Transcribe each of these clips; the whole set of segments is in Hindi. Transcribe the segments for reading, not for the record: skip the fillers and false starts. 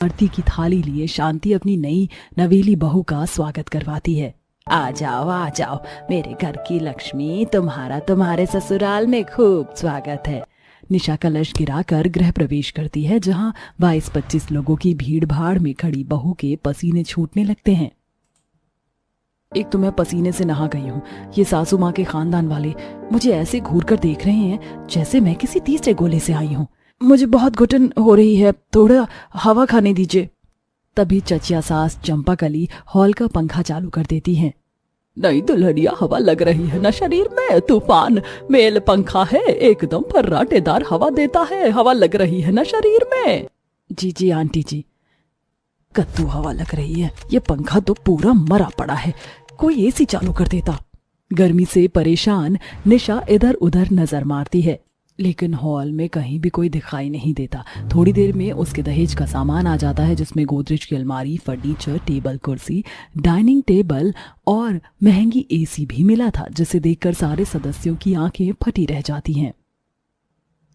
आरती की थाली लिए शांति अपनी नई नवेली बहू का स्वागत करवाती है। आ जाओ मेरे घर की लक्ष्मी, तुम्हारा तुम्हारे ससुराल में खूब स्वागत है। निशा कलश गिराकर गृह प्रवेश करती है, जहां 22-25 लोगों की भीड़ भाड़ में खड़ी बहू के पसीने छूटने लगते हैं। एक तो मैं पसीने से नहा गई हूँ, ये सासू माँ के खानदान वाले मुझे ऐसे घूर कर देख रहे हैं जैसे मैं किसी तीसरे गोले से आई हूँ। मुझे बहुत घुटन हो रही है, थोड़ा हवा खाने दीजिए। तभी चचिया सास चंपाकली हॉल का पंखा चालू कर देती हैं। नहीं दुल्हनिया, हवा लग रही है ना शरीर में, तूफान मेल पंखा है, एकदम फर्राटेदार हवा देता है, हवा लग रही है ना शरीर में। जी आंटी जी, कद्दू हवा लग रही है, ये पंखा तो पूरा मरा पड़ा है, कोई एसी चालू कर देता। गर्मी से परेशान निशा इधर उधर नजर मारती है, लेकिन हॉल में कहीं भी कोई दिखाई नहीं देता। थोड़ी देर में उसके दहेज का सामान आ जाता है, जिसमें गोदरेज की अलमारी, फर्नीचर, टेबल कुर्सी, डाइनिंग टेबल और महंगी एसी भी मिला था, जिसे देखकर सारे सदस्यों की आंखें फटी रह जाती हैं।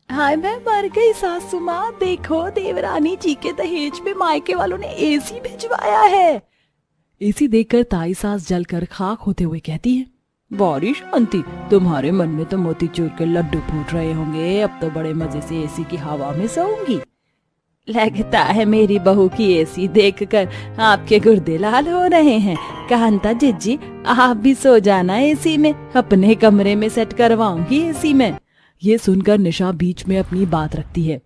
हाय मैं मर गई सासू माँ, देखो देवरानी जी के दहेज में मायके वालों ने एसी भिजवाया है। एसी देखकर ताई सास जलकर खाक होते हुए कहती है, वारी शांति, तुम्हारे मन में तो मोतीचूर के लड्डू फूट रहे होंगे, अब तो बड़े मजे से एसी की हवा में सोऊंगी। लगता है मेरी बहू की एसी देखकर आपके गुर्दे लाल हो रहे हैं। कांता जिज्जी, आप भी सो जाना एसी में, अपने कमरे में सेट करवाऊंगी एसी में। ये सुनकर निशा बीच में अपनी बात रखती है,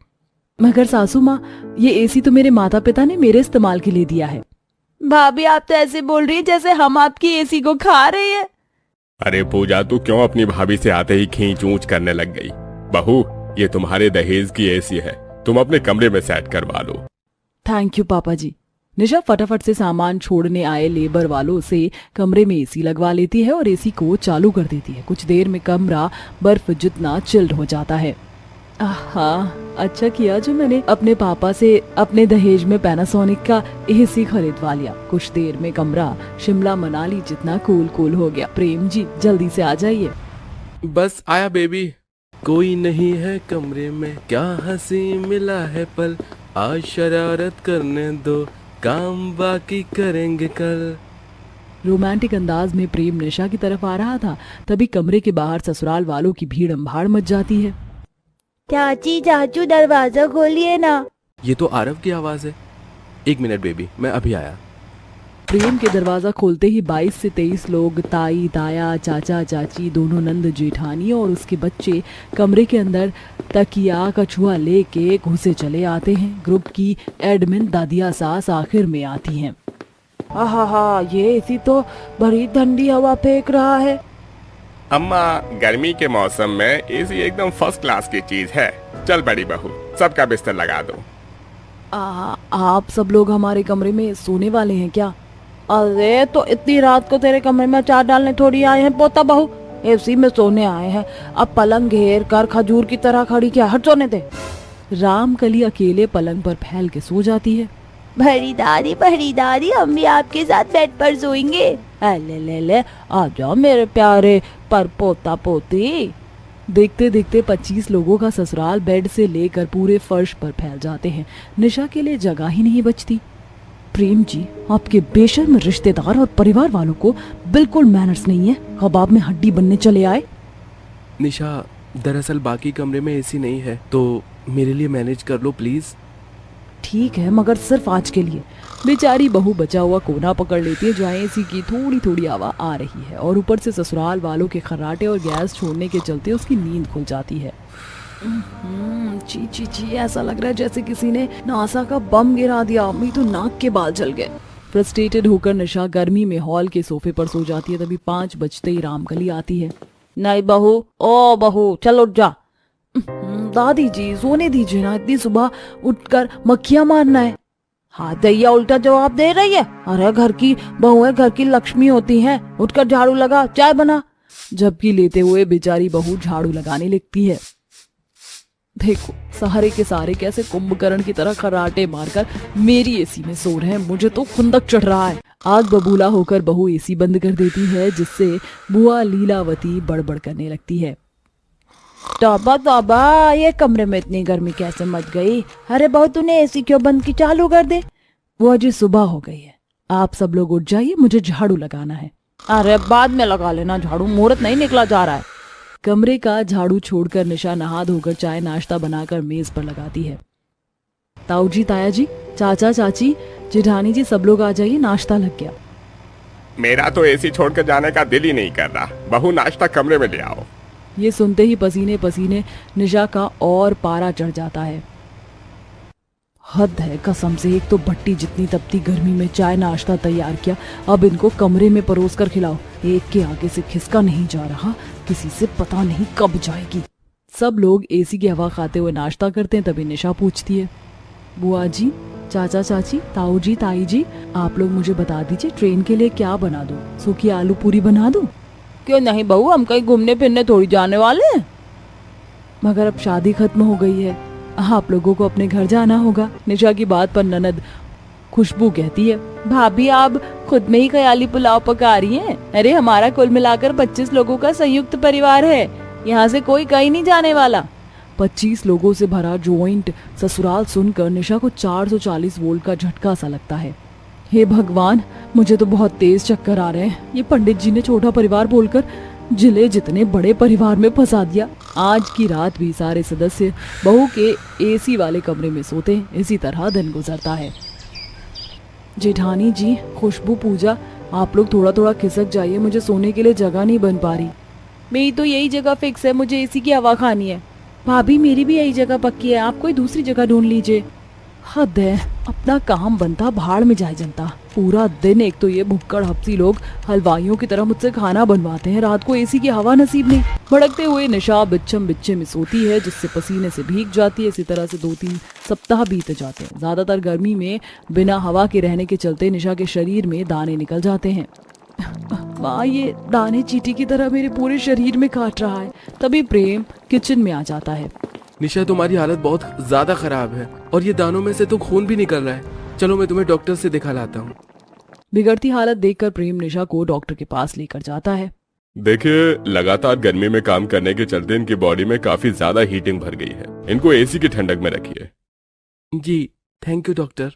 मगर सासू माँ, ये एसी तो मेरे माता पिता ने मेरे इस्तेमाल के लिए दिया है। भाभी, आप तो ऐसे बोल रही है जैसे हम आपकी एसी को खा रहे हैं। अरे पूजा, तू क्यों अपनी भाभी से आते ही खींच ऊंच करने लग गई? बहू, ये तुम्हारे दहेज की एसी है, तुम अपने कमरे में सेट करवा लो। थैंक यू पापा जी। निशा फटाफट से सामान छोड़ने आए लेबर वालों से कमरे में एसी लगवा लेती है और एसी को चालू कर देती है। कुछ देर में कमरा बर्फ जितना चिल्ड हो जाता है। आहा, अच्छा किया जो मैंने अपने पापा से अपने दहेज में पैनासोनिक का एसी खरीदवा लिया। कुछ देर में कमरा शिमला मनाली जितना कूल हो गया। प्रेम जी, जल्दी से आ जाइए। बस आया बेबी। कोई नहीं है कमरे में, क्या हंसी मिला है पल, आज शरारत करने दो, काम बाकी करेंगे कल। रोमांटिक अंदाज में प्रेम निशा की तरफ आ रहा था, तभी कमरे के बाहर ससुराल वालों की भीड़ अंभाड़ मच जाती है। चाची चाचू, दरवाजा खोलिए ना। ये तो आरव की आवाज है। 1 मिनट बेबी, मैं अभी आया। प्रेम के दरवाजा खोलते ही 22 से 23 लोग, ताई ताया, चाचा चाची, दोनों नंद जेठानी और उसके बच्चे कमरे के अंदर तकिया कछुआ लेके घुसे चले आते हैं। ग्रुप की एडमिन दादिया सास आखिर में आती हैं। हा, ये एसी तो बड़ी ठंडी हवा फेंक रहा है। अम्मा, गर्मी के मौसम में एसी एकदम फर्स्ट क्लास की चीज है। चल बड़ी बहू, सबका बिस्तर लगा दो। आप सब लोग हमारे कमरे में सोने वाले हैं क्या? अरे तो इतनी रात को तेरे कमरे में अचार डालने थोड़ी आए हैं पोता बहू, एसी में सोने आए हैं। अब पलंग घेर कर खजूर की तरह खड़ी क्या, हट सोने दे। रामकली अकेले पलंग पर फैल के सो जाती है। बड़ी दादी, हम भी आपके साथ बेड पर सोएंगे। ले आ जाओ मेरे प्यारे पर पोता पोती। देखते देखते 25 लोगों का ससुराल बेड से लेकर पूरे फर्श पर फैल जाते हैं। निशा के लिए जगह ही नहीं बचती। प्रेम जी, आपके बेशर्म रिश्तेदार और परिवार वालों को बिल्कुल मैनर्स नहीं है, कबाब में हड्डी बनने चले आए। निशा, दरअसल बाकी कमरे में एसी नहीं है, तो मेरे लिए मैनेज कर लो प्लीज। ठीक है, मगर सिर्फ आज के लिए। बेचारी बहू बचा हुआ कोना पकड़ लेती है, जहाँ एसी की थोड़ी थोड़ी हवा आ रही है, और ऊपर से ससुराल वालों के खर्राटे और गैस छोड़ने के चलते उसकी नींद खुल जाती है। ची, ऐसा लग रहा है जैसे किसी ने नासा का बम गिरा दिया। मेरी तो नाक के बाल जल गए। फ्रस्ट्रेटेड होकर निशा गर्मी में हॉल के सोफे पर सो जाती है। तभी 5 बजते ही रामकली आती है। नहीं बहू, ओ बहू, चलो उठ जा। दादी जी, सोने दीजिए ना, इतनी सुबह उठकर मक्खियां मारना है। हाँ, दैया उल्टा जवाब दे रही है। अरे घर की बहू है, घर की लक्ष्मी होती है, उठकर झाड़ू लगा, चाय बना। झपकी लेते हुए बेचारी बहू झाड़ू लगाने लगती है। देखो सहारे के सहारे कैसे कुंभकर्ण की तरह खर्राटे मारकर मेरी एसी में सो रहे हैं, मुझे तो खुंदक चढ़ रहा है। आग बबूला होकर बहू एसी बंद कर देती है, जिससे बुआ लीलावती बड़बड़ करने लगती है। तौबा तौबा, ये कमरे में इतनी गर्मी कैसे मच गई। अरे बहू तूने एसी क्यों बंद की, चालू कर दे। वो अजी सुबह हो गई है, आप सब लोग उठ जाइए, मुझे झाड़ू लगाना है। अरे बाद में लगा लेना झाड़ू, मुहूर्त नहीं निकला जा रहा है। कमरे का झाड़ू छोड़कर निशा नहा धोकर चाय नाश्ता बनाकर मेज पर लगाती है। ताऊ जी, ताया जी, चाचा चाची, जेठानी जी, सब लोग आ जाइए, नाश्ता लग गया। मेरा तो एसी छोड़कर जाने का दिल ही नहीं कर रहा। बहू नाश्ता कमरे में ले आओ। ये सुनते ही पसीने पसीने निशा का और पारा चढ़ जाता है। हद है कसम से, एक तो भट्टी जितनी तपती गर्मी में चाय नाश्ता तैयार किया, अब इनको कमरे में परोस कर खिलाओ। एक के आगे से खिसका नहीं जा रहा, किसी से पता नहीं कब जाएगी। सब लोग एसी की हवा खाते हुए नाश्ता करते हैं। तभी निशा पूछती है, बुआ जी, चाचा चाची, ताऊ जी, ताई जी, आप लोग मुझे बता दीजिए ट्रेन के लिए क्या बना दूं? सूखी आलू पूरी बना दूं? क्यों नहीं बहू, हम कहीं घूमने फिरने थोड़ी जाने वाले हैं। मगर अब शादी खत्म हो गई है, आप लोगों को अपने घर जाना होगा। निशा की बात पर ननद खुशबू कहती है, भाभी आप खुद में ही ख्याली पुलाव पका रही हैं। अरे हमारा कुल मिलाकर 25 लोगों का संयुक्त परिवार है, यहाँ से कोई कहीं नहीं जाने वाला। 25 लोगों से भरा जॉइंट ससुराल सुनकर निशा को 440 वोल्ट का झटका सा लगता है। हे भगवान, मुझे तो बहुत तेज चक्कर आ रहे हैं। ये पंडित जी ने छोटा परिवार बोलकर जिले जितने बड़े परिवार में फंसा दिया। आज की रात भी सारे सदस्य बहू के एसी वाले कमरे में सोते हैं। इसी तरह दिन गुजरता है। जेठानी जी, खुशबू, पूजा, आप लोग थोड़ा थोड़ा खिसक जाइए, मुझे सोने के लिए जगह नहीं बन पा रही। मेरी तो यही जगह फिक्स है, मुझे एसी की हवा खानी है। भाभी, मेरी भी यही जगह पक्की है, आप कोई दूसरी जगह ढूंढ लीजिए। हद है, अपना काम बनता भाड़ में जाए जनता। पूरा दिन एक तो ये भुक्कड़ हफ्सी लोग हलवाइयों की तरह मुझसे खाना बनवाते हैं, रात को एसी की हवा नसीब नहीं। भड़कते हुए निशा बिच्छम बिच्छे में सोती है, जिससे पसीने से भीग जाती है। इसी तरह से 2-3 सप्ताह बीत जाते हैं। ज्यादातर गर्मी में बिना हवा के रहने के चलते निशा के शरीर में दाने निकल जाते हैं। माँ, ये दाने चींटी की तरह मेरे पूरे शरीर में काट रहा है। तभी प्रेम किचन में आ जाता है। निशा, तुम्हारी हालत बहुत ज्यादा खराब है और ये दानों में से तो खून भी निकल रहा है। चलो मैं तुम्हें डॉक्टर से दिखा लाता हूँ। बिगड़ती हालत देखकर प्रेम निशा को डॉक्टर के पास लेकर जाता है। देखिए, लगातार गर्मी में काम करने के चलते इनकी बॉडी में काफी ज्यादा हीटिंग भर गई है। इनको एसी की ठंडक में रखिए। जी थैंक यू डॉक्टर।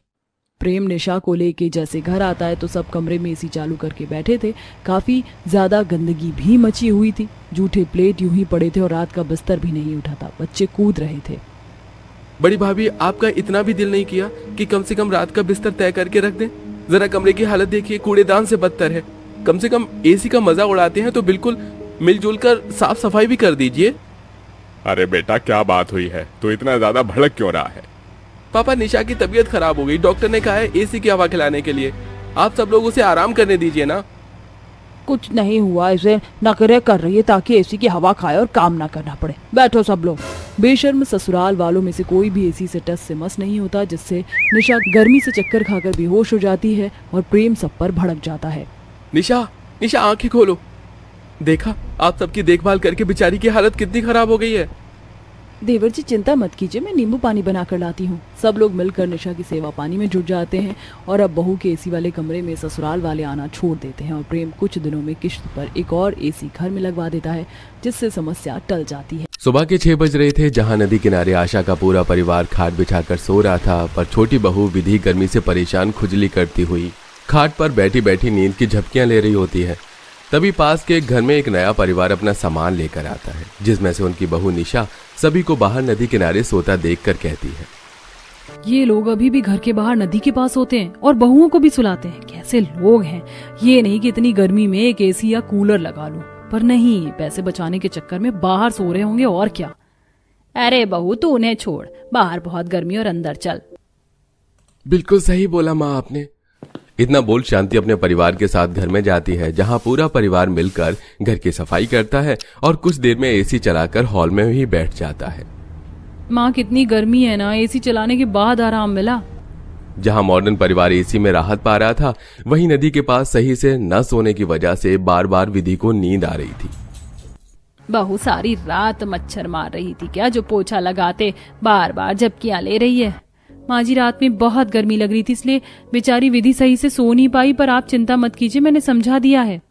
प्रेम निशा को लेके जैसे घर आता है तो सब कमरे में एसी चालू करके बैठे थे। काफी ज्यादा गंदगी भी मची हुई थी। जूठे प्लेट यूं ही पड़े थे और रात का बिस्तर भी नहीं उठा था। बच्चे कूद रहे थे। बड़ी भाभी, आपका इतना भी दिल नहीं किया कि कम से कम रात का बिस्तर तय करके रख दें? जरा कमरे की हालत देखिए, कूड़ेदान से बदतर है। कम से कम एसी का मजा उड़ाते हैं तो बिल्कुल मिलजुल कर साफ सफाई भी कर दीजिए। अरे बेटा, क्या बात हुई है? तो इतना ज्यादा भड़क क्यों रहा है? पापा, निशा की तबीयत खराब हो गई। डॉक्टर ने कहा है एसी की हवा खिलाने के लिए। आप सब लोग उसे आराम करने दीजिए ना। कुछ नहीं हुआ, इसे नखरे कर रही है ताकि एसी की हवा खाए और काम ना करना पड़े। बैठो सब लोग। बेशर्म ससुराल वालों में से कोई भी एसी से टस से मस नहीं होता, जिससे निशा गर्मी से चक्कर खाकर बेहोश हो जाती है और प्रेम सब पर भड़क जाता है। निशा, निशा आंखें खोलो। देखा, आप सबकी देखभाल करके बेचारी की हालत कितनी खराब हो गई है। देवर जी, चिंता मत कीजिए, मैं नींबू पानी बनाकर लाती हूँ। सब लोग मिलकर निशा की सेवा पानी में जुट जाते हैं और अब बहू के एसी वाले कमरे में ससुराल वाले आना छोड़ देते हैं और प्रेम कुछ दिनों में किश्त पर एक और एसी घर में लगवा देता है, जिससे समस्या टल जाती है। सुबह के 6 बज रहे थे, जहां नदी किनारे आशा का पूरा परिवार खाट बिछाकर सो रहा था, पर छोटी बहू विधि गर्मी से परेशान खुजली करती हुई खाट पर बैठी बैठी नींद की झपकियां ले रही होती है। तभी पास के एक घर में एक नया परिवार अपना सामान लेकर आता है, जिसमें से उनकी बहू निशा सभी को बाहर नदी किनारे सोता देखकर कहती है, ये लोग अभी भी घर के बाहर नदी के पास होते हैं और बहुओं को भी सुलाते हैं। कैसे लोग हैं? ये नहीं कि इतनी गर्मी में एक एसी या कूलर लगा लूं, पर नहीं, पैसे बचाने के चक्कर में बाहर सो रहे होंगे और क्या। अरे बहू, तू उन्हें छोड़, बाहर बहुत गर्मी और अंदर चल। बिल्कुल सही बोला माँ आपने। इतना बोल शांति अपने परिवार के साथ घर में जाती है, जहां पूरा परिवार मिलकर घर की सफाई करता है और कुछ देर में एसी चलाकर हॉल में ही बैठ जाता है। माँ, कितनी गर्मी है ना, एसी चलाने के बाद आराम मिला। जहां मॉडर्न परिवार एसी में राहत पा रहा था, वहीं नदी के पास सही से न सोने की वजह से बार बार विधि को नींद आ रही थी। बहू सारी रात मच्छर मार रही थी क्या, जो पोछा लगाते बार बार झपकियां ले रही है। माँ जी, रात में बहुत गर्मी लग रही थी, इसलिए बेचारी विधि सही से सो नहीं पाई, पर आप चिंता मत कीजिए, मैंने समझा दिया है।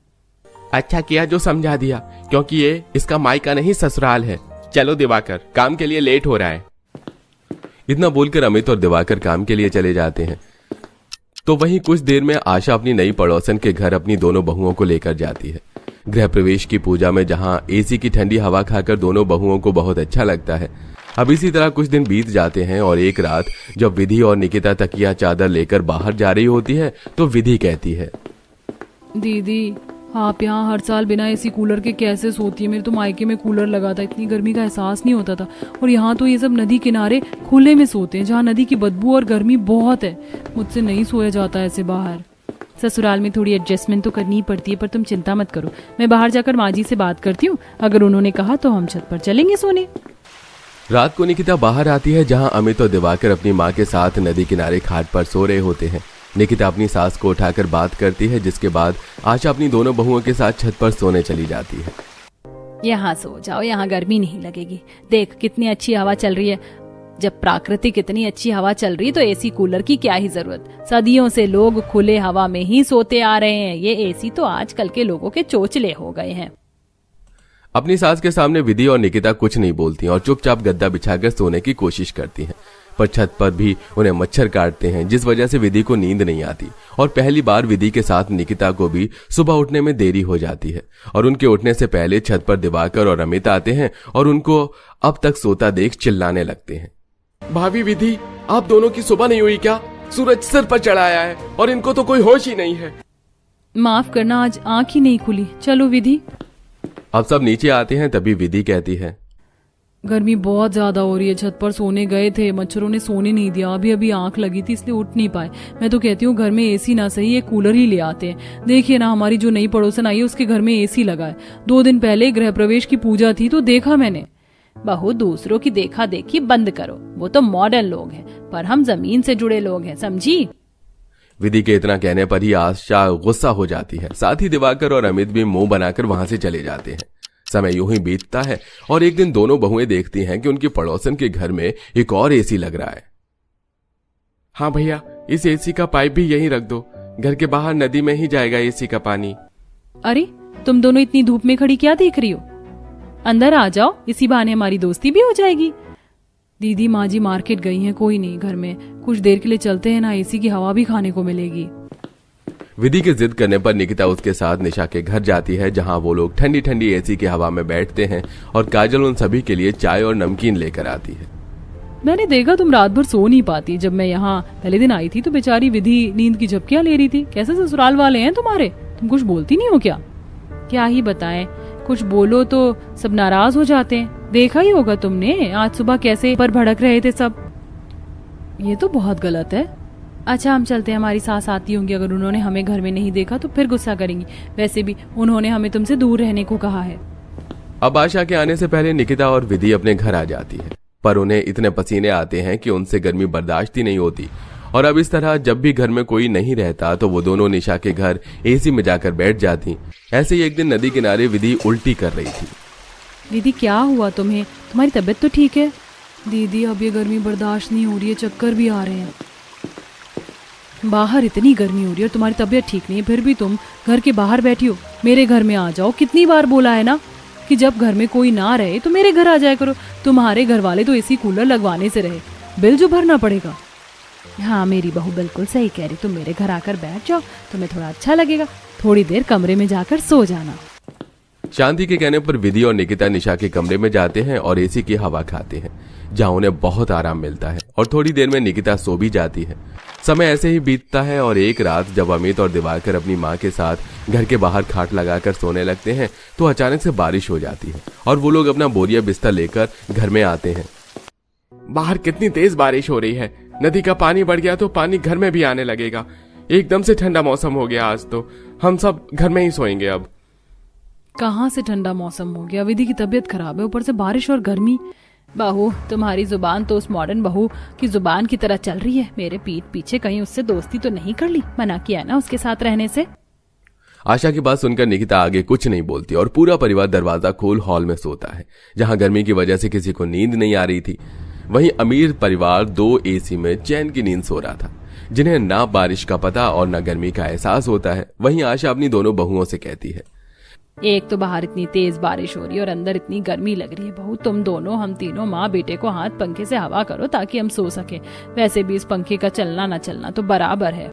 अच्छा किया जो समझा दिया, क्योंकि ये इसका मायका नहीं ससुराल है। चलो दिवाकर, काम के लिए लेट हो रहा है। इतना बोलकर अमित और दिवाकर काम के लिए चले जाते हैं। तो वहीं कुछ देर में आशा अपनी नई पड़ोसन के घर अपनी दोनों बहुओं को लेकर जाती है। गृह प्रवेश की पूजा में जहां एसी की ठंडी हवा खाकर दोनों बहुओं को बहुत अच्छा लगता है। अब इसी तरह कुछ दिन बीत जाते हैं और एक रात जब विधि और निकिता तकिया चादर लेकर बाहर जा रही होती है तो विधि कहती है, दीदी आप यहाँ हर साल बिना एसी कूलर के कैसे सोती है? मेरे तो मायके में कूलर लगा था, इतनी गर्मी का एहसास नहीं होता था। और यहाँ तो ये सब नदी किनारे खुले में सोते हैं, जहाँ नदी की बदबू और गर्मी बहुत है। मुझसे नहीं सोया जाता ऐसे बाहर। ससुराल में थोड़ी एडजस्टमेंट तो करनी ही पड़ती है, पर तुम चिंता मत करो, मैं बाहर जाकर माँ जी से बात करती हूँ। अगर उन्होंने कहा तो हम छत पर चलेंगे सोने। रात को निकिता बाहर आती है जहां अमित और दिवाकर अपनी मां के साथ नदी किनारे खाट पर सो रहे होते हैं। निकिता अपनी सास को उठाकर बात करती है, जिसके बाद आशा अपनी दोनों बहुओं के साथ छत पर सोने चली जाती है। यहाँ सो जाओ, यहाँ गर्मी नहीं लगेगी। देख कितनी अच्छी हवा चल रही है। जब प्राकृतिक इतनी अच्छी हवा चल रही है तो एसी कूलर की क्या ही जरूरत। सदियों से लोग खुले हवा में ही सोते आ रहे हैं। ये एसी तो आजकल के लोगों के चोचले हो गए हैं। अपनी सास के सामने विधि और निकिता कुछ नहीं बोलती और चुपचाप गद्दा बिछाकर सोने की कोशिश करती हैं। पर छत पर भी उन्हें मच्छर काटते हैं, जिस वजह से विधि को नींद नहीं आती। और पहली बार विधि के साथ निकिता को भी सुबह उठने में देरी हो जाती है और उनके उठने से पहले छत पर दिवाकर और अमित आते हैं और उनको अब तक सोता देख चिल्लाने लगते हैं, भाभी विधि, आप दोनों की सुबह नहीं हुई क्या? सूरज सिर पर चढ़ा आया है और इनको तो कोई होश ही नहीं है। माफ करना, आज आंख ही नहीं खुली। चलो विधि। अब सब नीचे आते हैं, तभी विधि कहती है, गर्मी बहुत ज्यादा हो रही है। छत पर सोने गए थे, मच्छरों ने सोने नहीं दिया। अभी अभी आंख लगी थी इसलिए उठ नहीं पाए। मैं तो कहती हूँ घर में एसी ना सही एक कूलर ही ले आते हैं। देखिए ना, हमारी जो नई पड़ोसन आई है उसके घर में एसी लगा है। 2 दिन पहले गृह प्रवेश की पूजा थी तो देखा मैंने। बहू, दूसरों की देखा देखी बंद करो। वो तो मॉडर्न लोग हैं, पर हम जमीन से जुड़े लोग हैं, समझी? विधि के इतना कहने पर ही आशा गुस्सा हो जाती है। साथ ही दिवाकर और अमित भी मुंह बनाकर वहां से चले जाते हैं। समय यूं ही बीतता है और एक दिन दोनों बहुएं देखती हैं कि उनकी पड़ोसन के घर में एक और एसी लग रहा है। हाँ भैया, इस एसी का पाइप भी यहीं रख दो, घर के बाहर नदी में ही जाएगा एसी का पानी। अरे तुम दोनों इतनी धूप में खड़ी क्या देख रही हो? अंदर आ जाओ, इसी बहाने हमारी दोस्ती भी हो जाएगी। दीदी माँ जी मार्केट गई हैं, कोई नहीं घर में, कुछ देर के लिए चलते हैं ना, एसी की हवा भी खाने को मिलेगी। विधि के जिद करने पर निकिता उसके साथ निशा के घर जाती है, जहां वो लोग ठंडी ठंडी एसी की हवा में बैठते हैं और काजल उन सभी के लिए चाय और नमकीन लेकर आती है। मैंने देखा तुम रात भर सो नहीं पाती। जब मैं यहाँ पहले दिन आई थी तो बेचारी विधि नींद की झपकियां ले रही थी। कैसे ससुराल वाले हैं तुम्हारे? तुम कुछ बोलती नहीं हो क्या? क्या ही बताएं, कुछ बोलो तो सब नाराज हो जाते हैं। देखा ही होगा तुमने आज सुबह कैसे पर भड़क रहे थे सब। ये तो बहुत गलत है। अच्छा हम चलते हैं, हमारी सास आती होंगी, अगर उन्होंने हमें घर में नहीं देखा तो फिर गुस्सा करेंगी। वैसे भी उन्होंने हमें तुमसे दूर रहने को कहा है। अब आशा के आने से पहले निकिता और विधि अपने घर आ जाती है, पर उन्हें इतने पसीने आते हैं कि उनसे गर्मी बर्दाश्त ही नहीं होती। और अब इस तरह जब भी घर में कोई नहीं रहता तो वो दोनों निशा के घर एसी में जाकर बैठ जाती। ऐसे ही एक दिन नदी किनारे विधि उल्टी कर रही थी। दीदी क्या हुआ तुम्हें? तुम्हारी तबीयत तो ठीक है? दीदी अब ये गर्मी बर्दाश्त नहीं हो रही है, चक्कर भी आ रहे हैं। बाहर इतनी गर्मी हो रही है और तुम्हारी तबीयत ठीक नहीं है, फिर भी तुम घर के बाहर बैठी हो। मेरे घर में आ जाओ। कितनी बार बोला है ना कि जब घर में कोई ना रहे तो मेरे घर आ जाया करो। तुम्हारे घर वाले तो एसी कूलर लगवाने से रहे, बिल जो भरना पड़ेगा। हाँ मेरी बहू बिल्कुल सही कह रही। तुम मेरे घर आकर बैठ जाओ, तुम्हें थोड़ा अच्छा लगेगा। थोड़ी देर कमरे में जाकर सो जाना। शांति के कहने पर विधि और निकिता निशा के कमरे में जाते हैं और एसी की हवा खाते हैं, जहां उन्हें बहुत आराम मिलता है। और थोड़ी देर में निकिता सो भी जाती है। समय ऐसे ही बीतता है और एक रात जब अमित और दिवाकर अपनी मां के साथ घर के बाहर खाट लगाकर सोने लगते हैं तो अचानक से बारिश हो जाती है और वो लोग अपना बोरिया बिस्तर लेकर घर में आते हैं। बाहर कितनी तेज बारिश हो रही है, नदी का पानी बढ़ गया तो पानी घर में भी आने लगेगा। एकदम से ठंडा मौसम हो गया आज तो हम सब घर में ही सोएंगे। अब कहाँ से ठंडा मौसम हो गया? विधि की तबीयत खराब है, ऊपर से बारिश और गर्मी। बहू तुम्हारी जुबान तो उस मॉडर्न बहू की जुबान की तरह चल रही है। मेरे पीठ पीछे कहीं उससे दोस्ती तो नहीं कर ली? मना किया ना उसके साथ रहने से। आशा की बात सुनकर निकिता आगे कुछ नहीं बोलती और पूरा परिवार दरवाजा खोल हॉल में सोता है, जहां गर्मी की वजह से किसी को नींद नहीं आ रही थी। वहीं अमीर परिवार 2 एसी में चैन की नींद सो रहा था, जिन्हें ना बारिश का पता और ना गर्मी का एहसास होता है। वहीं आशा अपनी दोनों बहुओं से कहती है, एक तो बाहर इतनी तेज बारिश हो रही है और अंदर इतनी गर्मी लग रही है। बहू तुम दोनों हम तीनों माँ बेटे को हाथ पंखे से हवा करो ताकि हम सो सके। वैसे भी इस पंखे का चलना ना चलना तो बराबर है।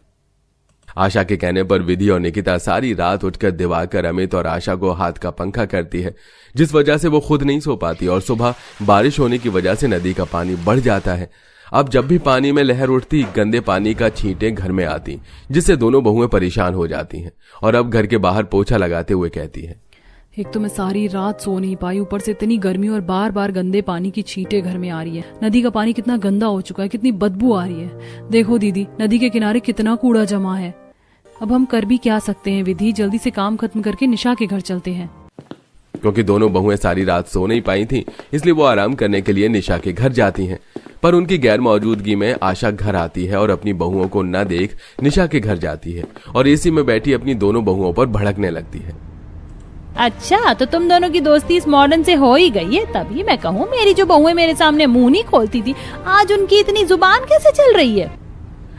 आशा के कहने पर विधि और निकिता सारी रात उठकर दिवाकर, अमित और आशा को हाथ का पंखा करती है, जिस वजह से वो खुद नहीं सो पाती और सुबह बारिश होने की वजह से नदी का पानी बढ़ जाता है। अब जब भी पानी में लहर उठती, गंदे पानी का छींटे घर में आती, जिससे दोनों बहुएं परेशान हो जाती हैं और अब घर के बाहर पोछा लगाते हुए कहती हैं, एक तो मैं सारी रात सो नहीं पाई, ऊपर से इतनी गर्मी और बार बार गंदे पानी की छींटे घर में आ रही है। नदी का पानी कितना गंदा हो चुका है, कितनी बदबू आ रही है। देखो दीदी, नदी के किनारे कितना कूड़ा जमा है। अब हम कर भी क्या सकते हैं विधि, जल्दी से काम खत्म करके निशा के घर चलते हैं। क्योंकि दोनों बहुएं सारी रात सो नहीं पाई थीं, इसलिए वो आराम करने के लिए निशा के घर जाती हैं। पर उनकी गैर मौजूदगी में आशा घर आती है और अपनी बहुओं को न देख निशा के घर जाती है और एसी में बैठी अपनी दोनों बहुओं पर भड़कने लगती है। अच्छा, तो तुम दोनों की दोस्ती इस मॉडर्न से हो ही गई है। तभी मैं कहूँ, मेरी जो बहुएं मेरे सामने मुंह नहीं खोलती थी, आज उनकी इतनी जुबान कैसे चल रही है।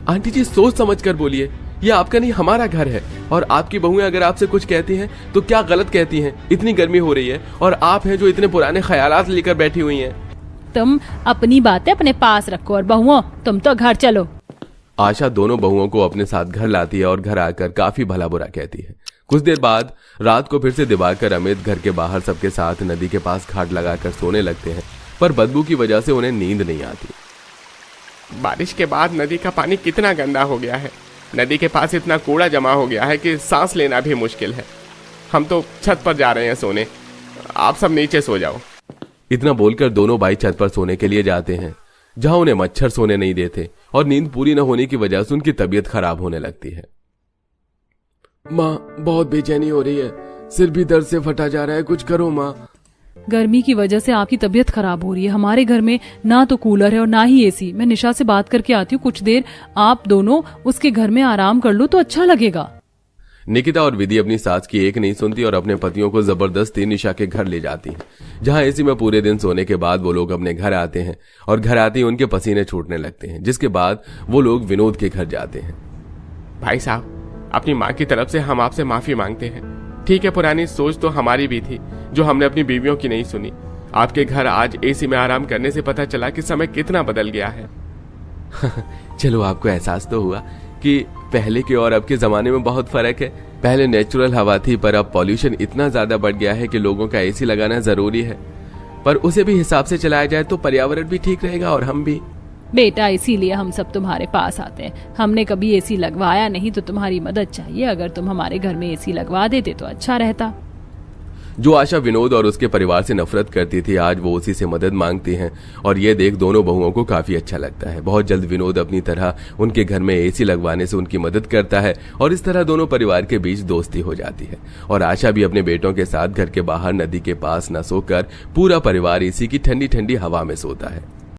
आंटी जी, सोच समझ कर बोलिए, ये आपका नहीं हमारा घर है और आपकी बहुएं अगर आपसे कुछ कहती हैं तो क्या गलत कहती हैं। इतनी गर्मी हो रही है और आप हैं जो इतने पुराने ख्यालात लेकर बैठी हुई हैं। तुम अपनी बातें अपने पास रखो और बहुओं तुम तो घर चलो। आशा दोनों बहुओं को अपने साथ घर लाती है और घर आकर काफी भला बुरा कहती है। कुछ देर बाद रात को फिर से दिवाकर, अमित घर के बाहर सबके साथ नदी के पास घाट लगाकर सोने लगते हैं, पर बदबू की वजह से उन्हें नींद नहीं आती। बारिश के बाद नदी का पानी कितना गंदा हो गया है। नदी के पास इतना कूड़ा जमा हो गया है कि सांस लेना भी मुश्किल है। हम तो छत पर जा रहे हैं सोने, आप सब नीचे सो जाओ। इतना बोलकर दोनों भाई छत पर सोने के लिए जाते हैं, जहां उन्हें मच्छर सोने नहीं देते और नींद पूरी न होने की वजह से उनकी तबीयत खराब होने लगती है। माँ, बहुत बेचैनी हो रही है, सिर भी दर्द से फटा जा रहा है, कुछ करो माँ। गर्मी की वजह से आपकी तबीयत खराब हो रही है। हमारे घर में ना तो कूलर है और ना ही एसी। मैं निशा से बात करके आती हूँ, कुछ देर आप दोनों उसके घर में आराम कर लो तो अच्छा लगेगा। निकिता और विधि अपनी सास की एक नहीं सुनती और अपने पतियों को जबरदस्ती निशा के घर ले जाती हैं, जहां एसी में पूरे दिन सोने के बाद वो लोग अपने घर आते हैं और घर आते ही उनके पसीने छूटने लगते हैं, जिसके बाद वो लोग विनोद के घर जाते हैं। भाई साहब, अपनी माँ की तरफ से हम आपसे माफी मांगते हैं। ठीक है, पुरानी सोच तो हमारी भी थी जो हमने अपनी बीवियों की नहीं सुनी। आपके घर आज एसी में आराम करने से पता चला कि समय कितना बदल गया है। चलो, आपको एहसास तो हुआ कि पहले के और अब के जमाने में बहुत फर्क है। पहले नेचुरल हवा थी, पर अब पॉल्यूशन इतना ज्यादा बढ़ गया है कि लोगों का एसी लगाना जरूरी है। पर उसे भी हिसाब से चलाया जाए तो पर्यावरण भी ठीक रहेगा और हम भी। बेटा, इसीलिए हम सब तुम्हारे पास आते हैं। हमने कभी एसी लगवाया नहीं तो तुम्हारी मदद चाहिए। अगर तुम हमारे घर में एसी लगवा देते तो अच्छा रहता। जो आशा विनोद और उसके परिवार से नफरत करती थी, आज वो उसी से मदद मांगती हैं और ये देख दोनों बहुओं को काफी अच्छा लगता है। बहुत जल्द विनोद अपनी तरह उनके घर में एसी लगवाने से उनकी मदद करता है और इस तरह दोनों परिवार के बीच दोस्ती हो जाती है। और आशा भी अपने बेटों के साथ घर के बाहर नदी के पास न सोकर पूरा परिवार एसी की ठंडी ठंडी हवा में सोता है।